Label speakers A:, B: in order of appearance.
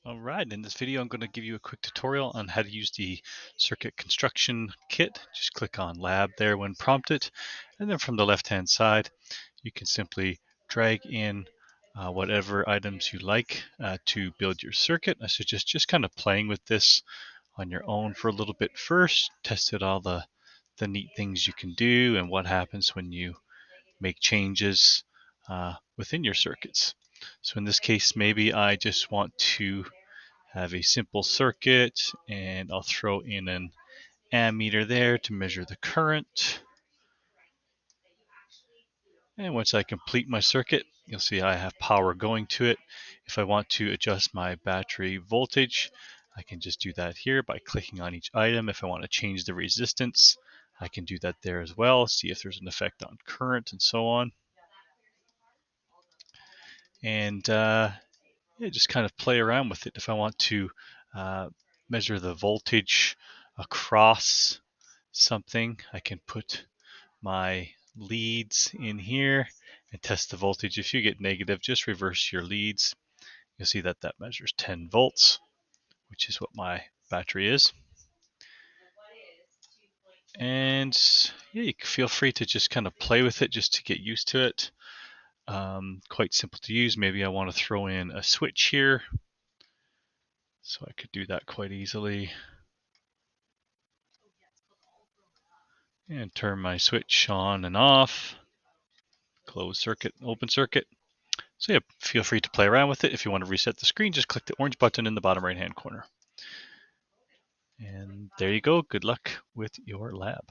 A: All right, in this video I'm going to give you a quick tutorial on how to use the circuit construction kit. Just click on lab there when prompted, and then from the left hand side you can simply drag in whatever items you like to build your circuit. I suggest just kind of playing with this on your own for a little bit first, test out all the neat things you can do and what happens when you make changes within your circuits. So in this case, maybe I just want to have a simple circuit, and I'll throw in an ammeter there to measure the current. And once I complete my circuit, you'll see I have power going to it. If I want to adjust my battery voltage, I can just do that here by clicking on each item. If I want to change the resistance, I can do that there as well, see if there's an effect on current and so on. And just kind of play around with it. If I want to measure the voltage across something, I can put my leads in here and test the voltage. If you get negative, just reverse your leads. You'll see that that measures 10 volts, which is what my battery is. And yeah, you can feel free to just kind of play with it just to get used to it. Quite simple to use. Maybe I want to throw in a switch here, so I could do that quite easily. And turn my switch on and off. Closed circuit, open circuit. So yeah, feel free to play around with it. If you want to reset the screen, just click the orange button in the bottom right hand corner. And there you go. Good luck with your lab.